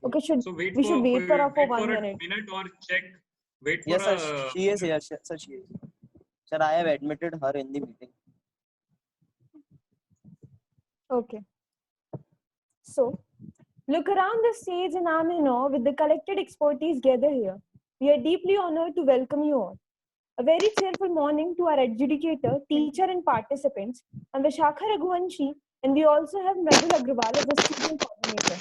Okay, So wait we should wait for her for wait 1 for a minute. minute or check. Wait for Yes, sir. a. She is here, sir. She is. Sir, I have admitted her in the meeting. Okay. So, look around the stage and I'm in awe with the collected expertise gathered here. We are deeply honored to welcome you all. A very cheerful morning to our adjudicator, teacher, and participants. I'm Vishakha Raghuvanshi, and we also have Mradul Agrawal as the student coordinator.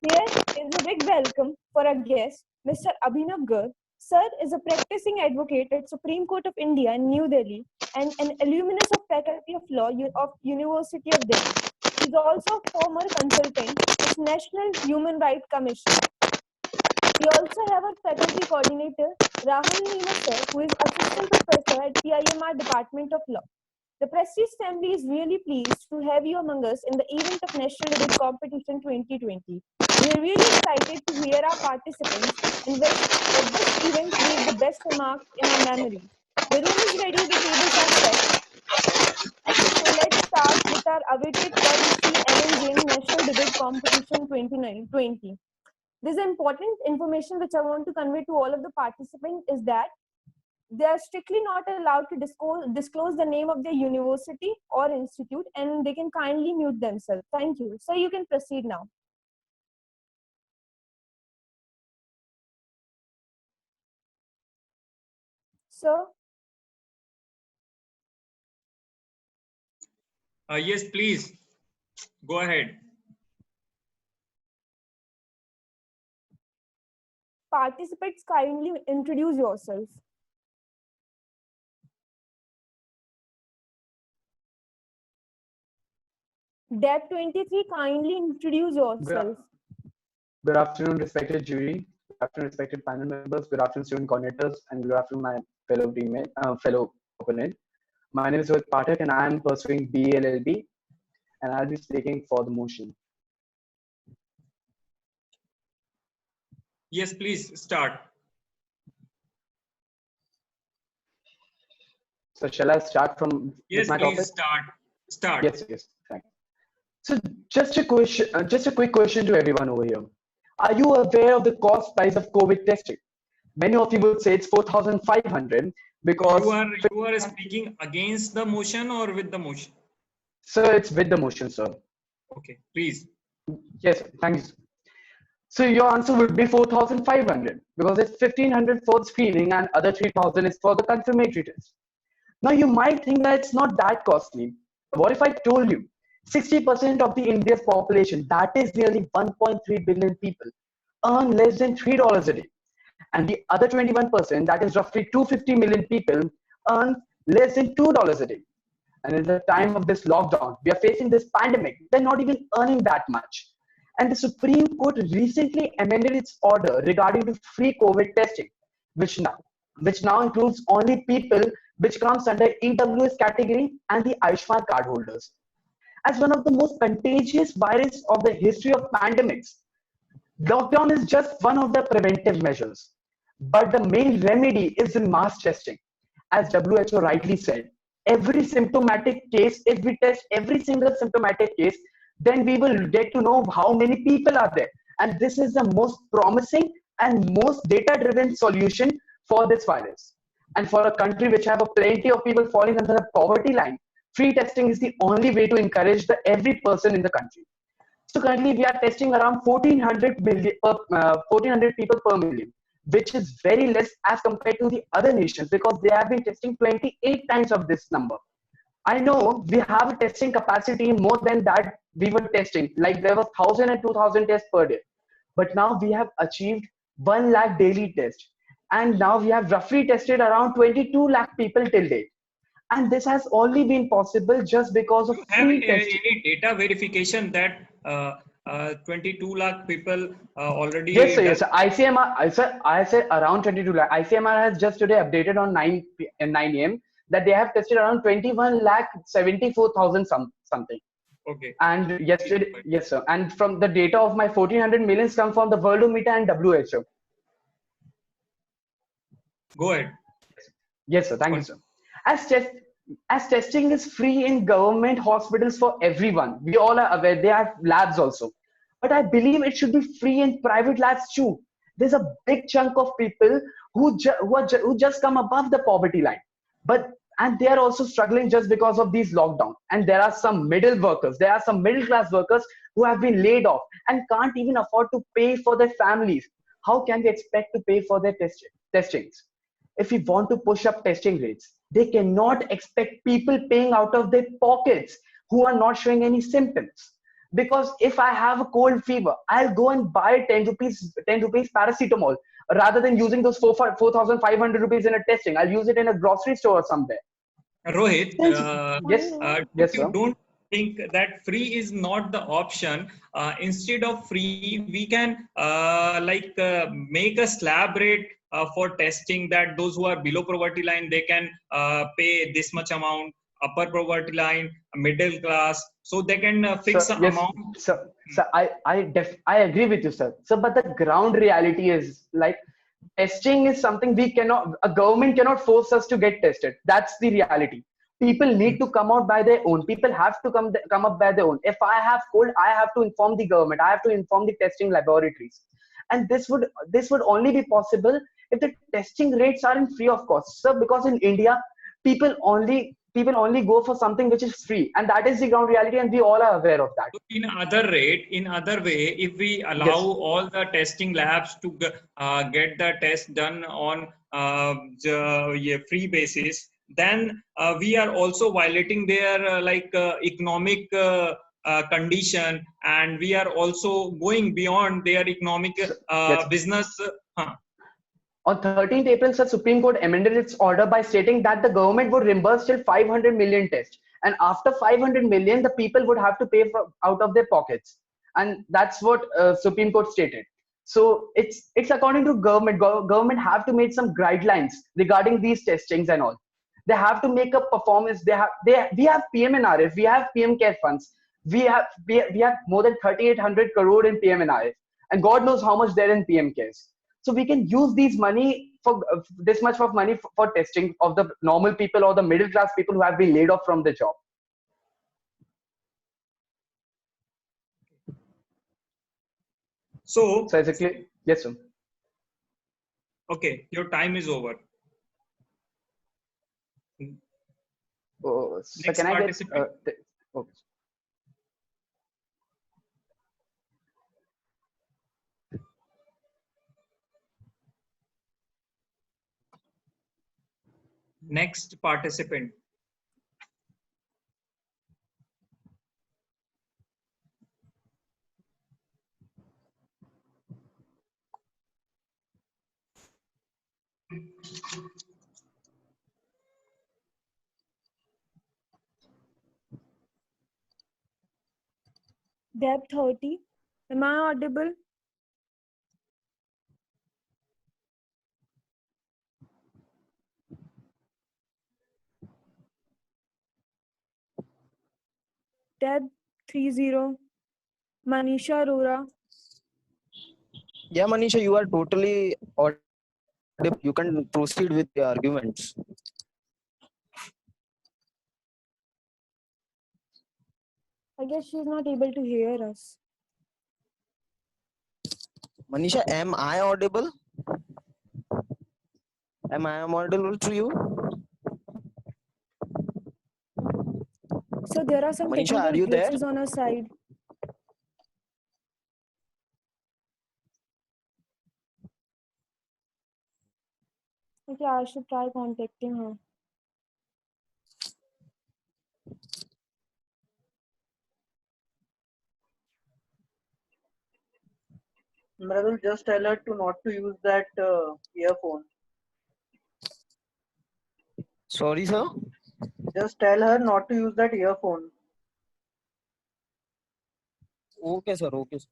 Here is a big welcome for our guest, Mr. Abhinav Garg. Sir is a practicing advocate at Supreme Court of India in New Delhi and an alumnus of Faculty of Law of University of Delhi. He is also a former consultant with National Human Rights Commission. We also have our faculty coordinator, Rahul Nima sir, who is assistant professor at PIMR Department of Law. The Prestige family is really pleased to have you among us in the event of National Debate Competition 2020. We are really excited to hear our participants and wish that this event leave the best remarks in our memory. The room is ready, the tables are set. So let's start with our awaited Padma Shri Ellen Jain National Debate Competition 2020. This important information which I want to convey to all of the participants is that they are strictly not allowed to disclose the name of their university or institute, and they can kindly mute themselves. Thank you. So you can proceed now. Sir? Yes, please. Go ahead. Participants, kindly introduce yourself. DEB 23, kindly introduce yourself. Good afternoon, respected jury. Good afternoon, respected panel members. Good afternoon, student coordinators, and good afternoon, my fellow teammate, fellow opponent. My name is Rohit Pathak, and I am pursuing BLLB, and I'll be speaking for the motion. Yes, please start. So, shall I start from Yes, my please topic? start. Yes, thank you. So, just a quick question to everyone over here. Are you aware of the cost price of COVID testing? Many of you would say it's 4,500 because you are speaking against the motion or with the motion? Sir, it's with the motion, sir. Okay, please. Yes, thank you. So your answer would be 4,500 because it's 1,500 for the screening and other 3,000 is for the confirmatory test. Now you might think that it's not that costly. What if I told you 60% of the India's population, that is nearly 1.3 billion people, earn less than $3 a day, and the other 21%, that is roughly 250 million people, earn less than $2 a day. And in the time of this lockdown, we are facing this pandemic. They're not even earning that much. And the Supreme Court recently amended its order regarding the free COVID testing, which now includes only people which comes under EWS category and the Ayushman card holders. As one of the most contagious viruses of the history of pandemics, lockdown is just one of the preventive measures. But the main remedy is the mass testing. As WHO rightly said, every symptomatic case, if we test every single symptomatic case, then we will get to know how many people are there. And this is the most promising and most data-driven solution for this virus. And for a country which have a plenty of people falling under the poverty line, free testing is the only way to encourage every person in the country. So currently we are testing around 1,400 people per million, which is very less as compared to the other nations because they have been testing 28 times of this number. I know we have a testing capacity more than that we were testing, like there was 1,000 and 2,000 tests per day. But now we have achieved 1 lakh daily tests. And now we have roughly tested around 22 lakh people till date. And this has only been possible just because of free testing. Any data verification that 22 lakh people already? Yes, sir. Yes, sir. ICMR. I said around 22 lakh. ICMR has just today updated on 9 a.m. that they have tested around 21 lakh 74,000 something. Okay. And yesterday, yes, sir. And from the data of my 1,400 millions come from the Worldometer and WHO. Go ahead. Yes, sir. Thank you, sir. As testing is free in government hospitals for everyone, we all are aware they have labs also. but I believe it should be free in private labs too. There's a big chunk of people who just come above the poverty line, but and they are also struggling just because of these lockdown. And there are some middle workers, there are some middle class workers who have been laid off and can't even afford to pay for their families. How can they expect to pay for their testings? If we want to push up testing rates, they cannot expect people paying out of their pockets who are not showing any symptoms. Because if I have a cold fever, I'll go and buy 10 rupees paracetamol rather than using those 4,500 rupees in a testing. I'll use it in a grocery store or somewhere. Rohit, Yes, yes, you sir. don't think that free is not the option? Instead of free, we can make a slab rate for testing, that those who are below poverty line, they can pay this much amount, upper poverty line, middle class, so they can fix So the yes, amount. so I agree with you, sir. So, but the ground reality is like testing is something we cannot, a government cannot force us to get tested. That's the reality. People need to come out by their own. People have to come up by their own. If I have cold, I have to inform the government. I have to inform the testing laboratories, and this would only be possible if the testing rates are in free of cost, sir. Because in India, people only go for something which is free, and that is the ground reality, and we all are aware of that. So in other way, if we allow Yes. all the testing labs to get the test done on free basis, then we are also violating their economic condition, and we are also going beyond their economic Yes. business. On 13th April, the Supreme Court amended its order by stating that the government would reimburse till 500 million tests. And after 500 million, the people would have to pay out of their pockets. And that's what Supreme Court stated. So it's according to government. Government have to make some guidelines regarding these testings and all. They have to make a performance. We have PMNRF, we have PM Care funds. We have more than 3,800 crore in PMNRF. And God knows how much there in PM Cares. So we can use these money for this much of money for testing of the normal people or the middle class people who have been laid off from the job. So So basically, yes, sir. okay, your time is over. So Next can I get participant. okay. Next participant. DEB 30. Am I audible? DEB 30. Manisha Arora. Yeah, Manisha, you are totally audible. You can proceed with the arguments. I guess she's not able to hear us. Manisha, am I audible? Am I audible to you? So there are some Manisha, are technical you there? glitches on her side. Okay, I should try contacting her. Mradul, just tell her to not to use that earphone. Sorry, sir. Just tell her not to use that earphone. Okay, sir. Okay, sir.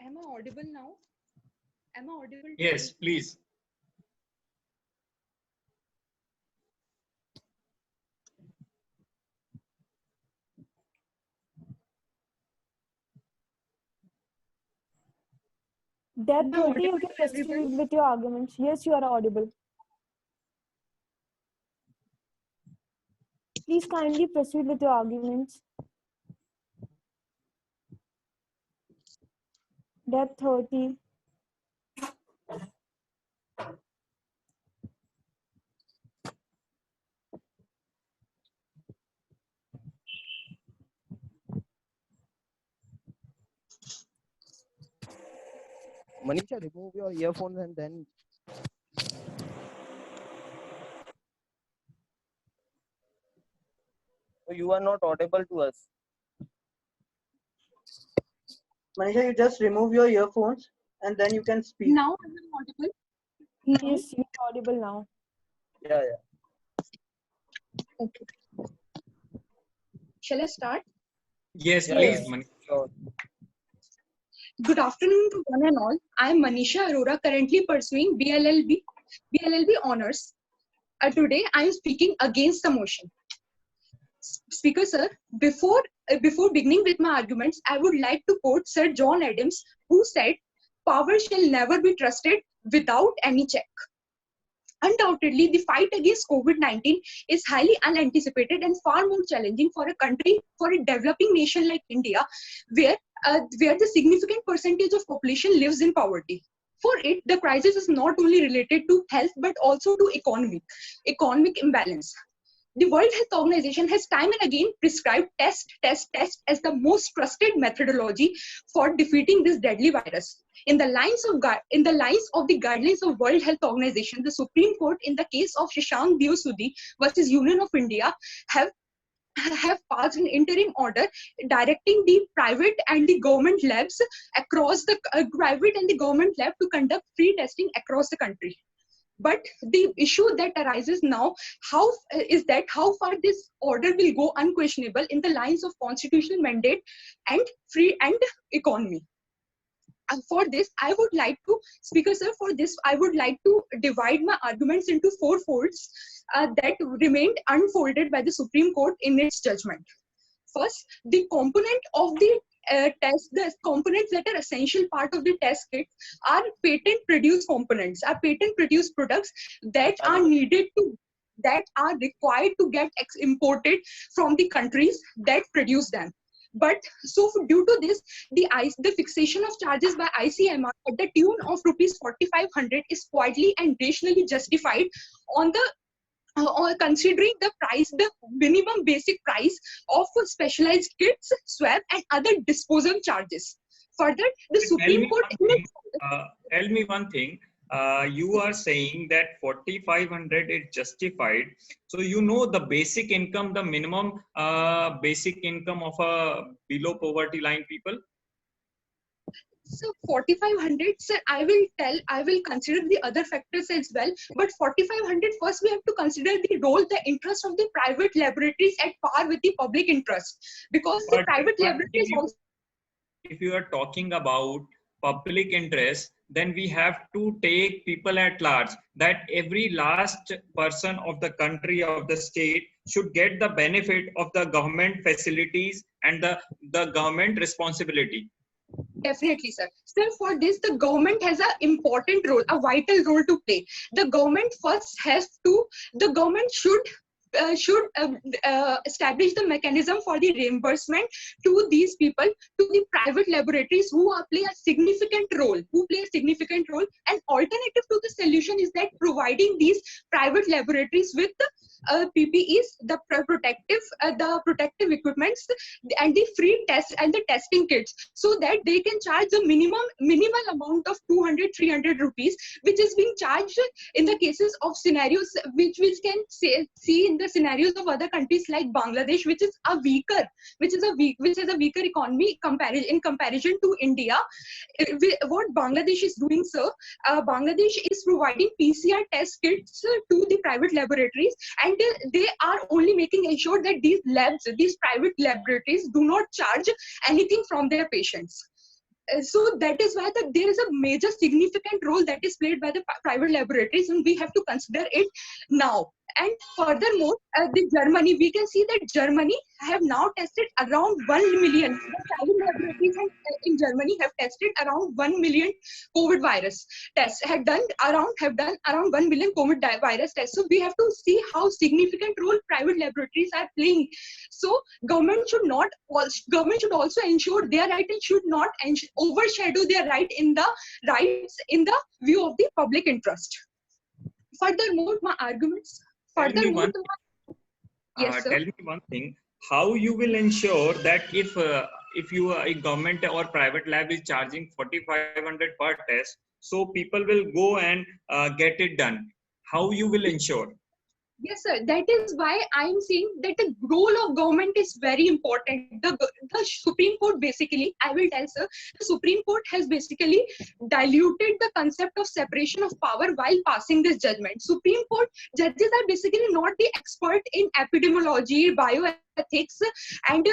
Am I audible now? Am I audible? Yes, please. DEB Am I 30, you audible can to proceed everyone? with your arguments. Yes, you are audible. Please kindly proceed with your arguments. Depth 30. Manisha, remove your earphones and then. You are not audible to us. Manisha, you just remove your earphones and then you can speak. Now am I audible? Now? Yes, you're audible now. Yeah, yeah. Okay. Shall I start? Yes, Yeah, please, yeah. Manish. Sure. Good afternoon to one and all. I am Manisha Arora, currently pursuing BLLB honors. Today I am speaking against the motion. Speaker sir, before beginning with my arguments, I would like to quote Sir John Adams, who said, "Power shall never be trusted without any check." Undoubtedly, the fight against COVID-19 is highly unanticipated and far more challenging for a country, for a developing nation like India, where the significant percentage of population lives in poverty. For it, the crisis is not only related to health but also to economic imbalance. The World Health Organization has time and again prescribed test as the most trusted methodology for defeating this deadly virus. In the lines of the guidelines of World Health Organization, the Supreme Court, in the case of Shashank Diosudi versus Union of India, have passed an interim order directing the private and the government labs across the private and the government lab to conduct free testing across the country. But the issue that arises now is that how far this order will go unquestionable in the lines of constitutional mandate and free and economy. And for this, I would like to, Speaker sir, for this, I would like to divide my arguments into four folds that remained unfolded by the Supreme Court in its judgment. First, the component of the the components that are essential part of the test kit are patent produced components, are patent produced products that are needed to, that are required to get imported from the countries that produce them. But so due to this, the fixation of charges by ICMR at the tune of rupees 4,500 is quietly and rationally justified on the or considering the price, the minimum basic price of specialized kits, swab, and other disposal charges. Further, the Tell Supreme me Court. one thing. Tell me one thing. You are saying that 4,500 is justified. So you know the basic income, the minimum basic income of a below poverty line people. So 4,500, sir, I will consider the other factors as well. But 4,500, first we have to consider the role, the interest of the private laboratories at par with the public interest. Because the private laboratories also. If you are talking about public interest, then we have to take people at large, that every last person of the country, of the state, should get the benefit of the government facilities and the government responsibility. Definitely, sir. Sir, for this, the government has an important role, a vital role to play. The government should establish the mechanism for the reimbursement to these people, to the private laboratories who play a significant role. An alternative to the solution is that providing these private laboratories with PPEs, the protective equipments, and the free test and the testing kits, so that they can charge the minimal amount of 200-300 rupees, which is being charged in the cases of scenarios which we can see in the scenarios of other countries like Bangladesh, which is a weaker economy in comparison to India. What Bangladesh is doing, sir, Bangladesh is providing PCR test kits to the private laboratories, and they are only making ensure that these private laboratories do not charge anything from their patients. So that is why there is a major significant role that is played by the private laboratories, and we have to consider it now. And furthermore, the Germany, we can see that Germany have now tested around 1 million. The private laboratories in Germany have tested around 1 million COVID virus tests. Have done around 1 million COVID virus tests. So we have to see how significant role private laboratories are playing. So government should also ensure their right and should not overshadow their rights in the view of the public interest. Furthermore, my arguments. Furthermore, yes, sir. Tell me one thing: how you will ensure that if you a government or private lab is charging 4,500 per test, so people will go and get it done? How you will ensure? Yes, sir. That is why I'm saying that the role of government is very important. The Supreme Court basically, I will tell sir, the Supreme Court has basically diluted the concept of separation of power while passing this judgment. Supreme Court judges are basically not the expert in epidemiology, bioethics, and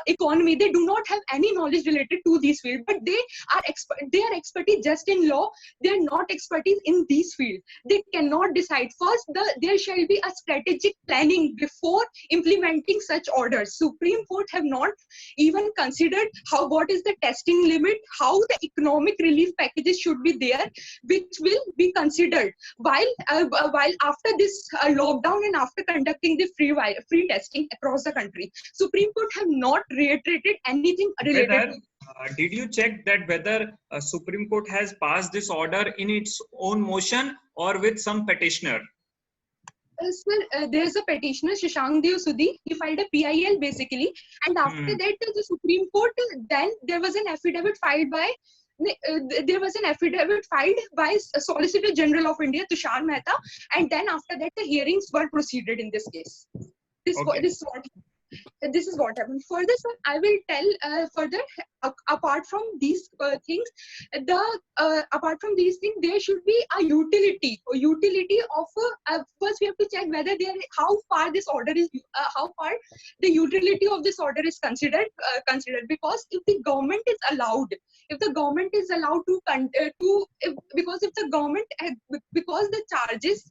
economy. They do not have any knowledge related to these fields, but they are expertise just in law. They are not expertise in these fields. They cannot decide. First, there shall be a strategic planning before implementing such orders. Supreme Court have not even considered what is the testing limit, how the economic relief packages should be there, which will be considered while after this lockdown and after conducting the free testing across the country. Supreme Court have not reiterated anything related to. Did you check that whether Supreme Court has passed this order in its own motion or with some petitioner? Sir, there's a petitioner, Shashank Dev Sudhi. He filed a PIL basically, and after that, the Supreme Court, then there was an affidavit filed by Solicitor General of India, Tushar Mehta, and then after that, the hearings were proceeded in this case. This is what happened. Further, sir, I will tell further. Apart from these things, apart from these things, there should be a utility of. First, we have to check whether how far this order is, how far the utility of this order is considered. Because if the government is allowed, because the charges.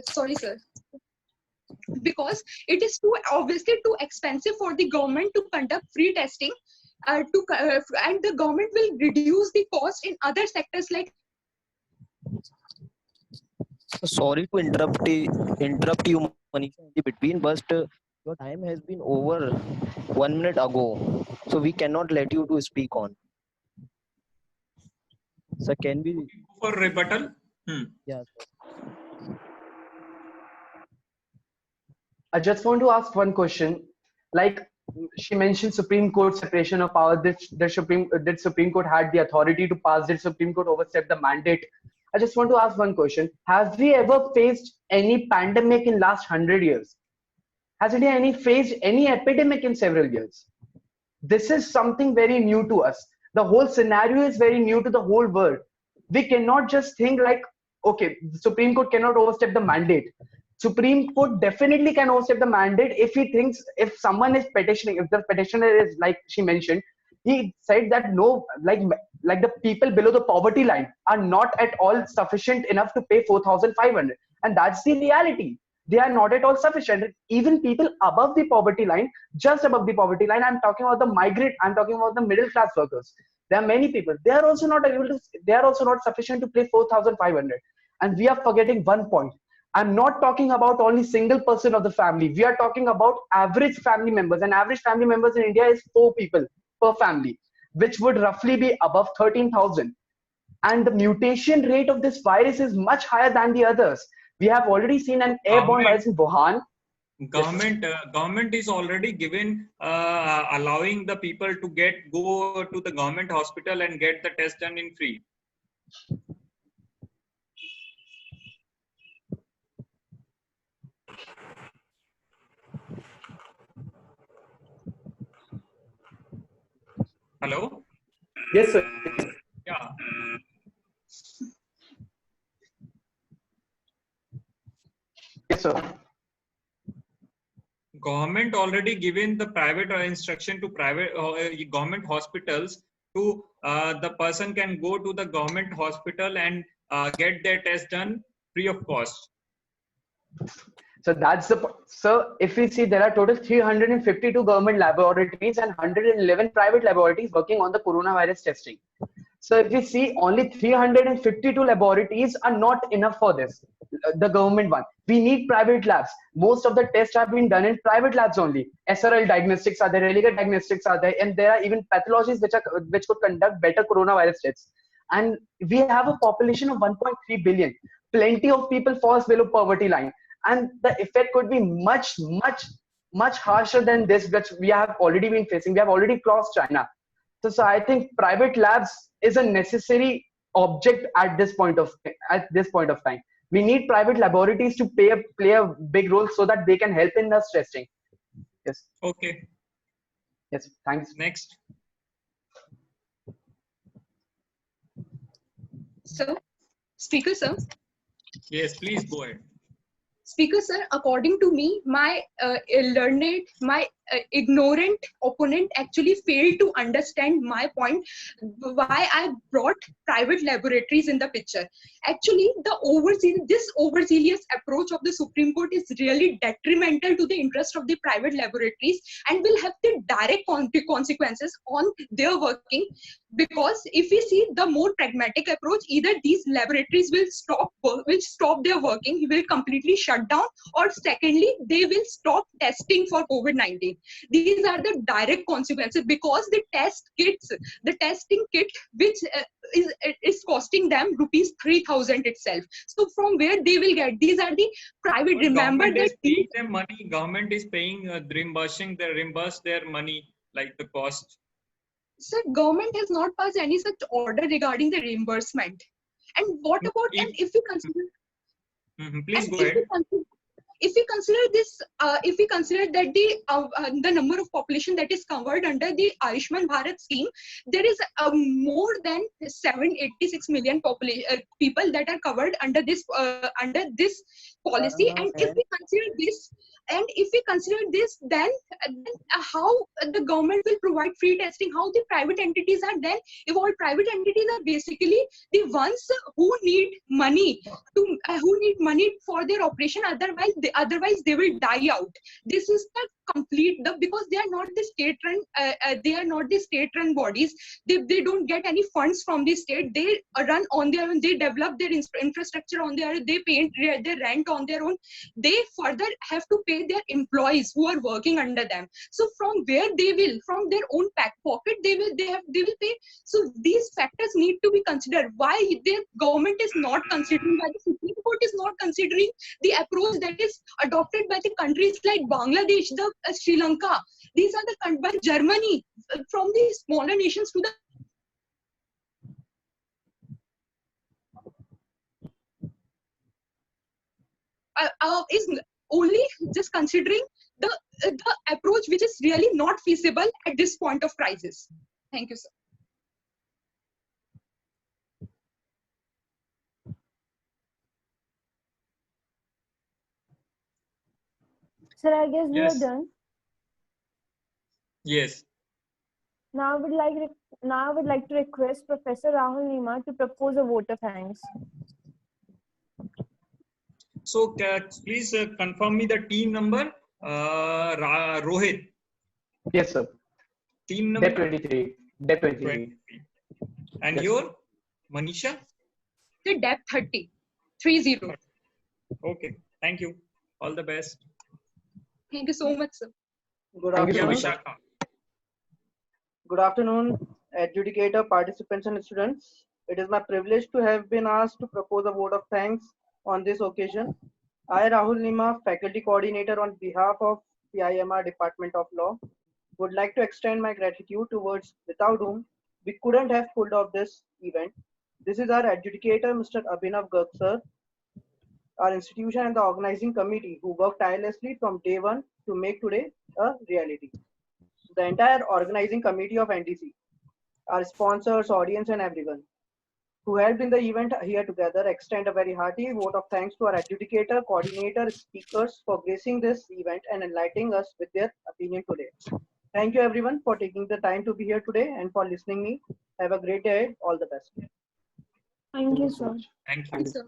Sorry, sir. Because it is obviously too expensive for the government to conduct free testing, and the government will reduce the cost in other sectors like. Sorry to interrupt you, Manisha, in between, but your time has been over 1 minute ago, so we cannot let you to speak on. So can we go for rebuttal? Yeah. I just want to ask one question. Like she mentioned, Supreme Court separation of power. Did Supreme Court had the authority to pass? Did Supreme Court overstep the mandate? I just want to ask one question. Have we ever faced any pandemic in last 100 years? Has India faced any epidemic in several years? This is something very new to us. The whole scenario is very new to the whole world. We cannot just think like, okay, the Supreme Court cannot overstep the mandate. Supreme Court definitely can overstep the mandate if someone is petitioning, if the petitioner is, like she mentioned, he said that no, like the people below the poverty line are not at all sufficient enough to pay 4,500, and that's the reality. They are not at all sufficient. Even people above the poverty line, just above the poverty line, I'm talking about the migrant, I'm talking about the middle class workers. There are many people. They are also not able to. They are also not sufficient to pay 4,500, and we are forgetting one point. I'm not talking about only single person of the family. We are talking about average family members, and average family members in India is 4 people per family, which would roughly be above 13,000. And the mutation rate of this virus is much higher than the others. We have already seen an airborne virus in Wuhan. Government is already given allowing the people to go to the government hospital and get the test done in free. Hello? Yes, sir. Yeah. Yes, sir. Government already given the private instruction to private government hospitals to the person can go to the government hospital and get their test done free of cost. So that's the so if we see there are total 352 government laboratories and 111 private laboratories working on the coronavirus testing. So if we see only 352 laboratories are not enough for this, the government one. We need private labs. Most of the tests have been done in private labs only. SRL diagnostics are there, Religate diagnostics are there, and there are even pathologists which could conduct better coronavirus tests. And we have a population of 1.3 billion. Plenty of people falls below poverty line, and the effect could be much harsher than this, which we have already been facing. We have already crossed China. So I think private labs is a necessary object at this point of time. We need private laboratories to play a big role so that they can help in us testing. Yes. Okay. Yes. Thanks. Next. Sir, speaker sir. Yes, please go ahead. Speaker sir, according to me, my ignorant opponent actually failed to understand my point, why I brought private laboratories in the picture. Actually, this overzealous approach of the Supreme Court is really detrimental to the interest of the private laboratories and will have the direct consequences on their working. Because if we see the more pragmatic approach, either these laboratories will stop their working, will completely shut down, or secondly, they will stop testing for COVID-19. These are the direct consequences, because the testing kit, which is costing them rupees 3,000 itself. So from where they will get? These are the private. But Remember government that is paying them money. Government is paying, reimburse their money, like the cost. Sir, government has not passed any such order regarding the reimbursement. And what about, and if we consider, Please and go ahead. if we consider this, if we consider that the number of population that is covered under the Ayushman Bharat scheme, there is more than 786 million people that are covered under this policy. And if we consider this, then how the government will provide free testing? How the private entities are then? If all private entities are basically the ones who need money for their operation, otherwise they will die out. This is the complete because they are not the state run bodies. They don't get any funds from the state. They run on their own. They develop their infrastructure on their own. They pay their rent on their own. They further have to pay their employees who are working under them. So from where they will, from their own pocket, they will pay. So these factors need to be considered. Why the government is not considering, why the Supreme Court is not considering the approach that is adopted by the countries like Bangladesh, Sri Lanka. These are the by Germany, from the smaller nations to the is only just considering the approach which is really not feasible at this point of crisis. Thank you, sir. Sir, I guess we are Yes. done. Yes. Now I would like to request Professor Rahul Nima to propose a vote of thanks. So please confirm me the team number. Rohit. Yes, sir. Team number. DEB 23. DEB 23. 23. And Yes. your Manisha? The DEB 30. Okay. Thank you. All the best. Thank you so much, sir. Good Thank you so Yeah, afternoon. much. Vishakha. Good afternoon, adjudicator, participants, and students. It is my privilege to have been asked to propose a vote of thanks on this occasion. I, Rahul Nima, faculty coordinator on behalf of PIMR Department of Law, would like to extend my gratitude towards without whom we couldn't have pulled off this event. This is our adjudicator, Mr. Abhinav Garg, sir, our institution and the organizing committee who worked tirelessly from day one to make today a reality. The entire organizing committee of NTC, our sponsors, audience, and everyone who helped in the event here together extend a very hearty vote of thanks to our adjudicator, coordinator, speakers for gracing this event and enlightening us with their opinion today. Thank you everyone for taking the time to be here today and for listening me. Have a great day. All the best. Thank you, sir. Thank you. Thank you, sir.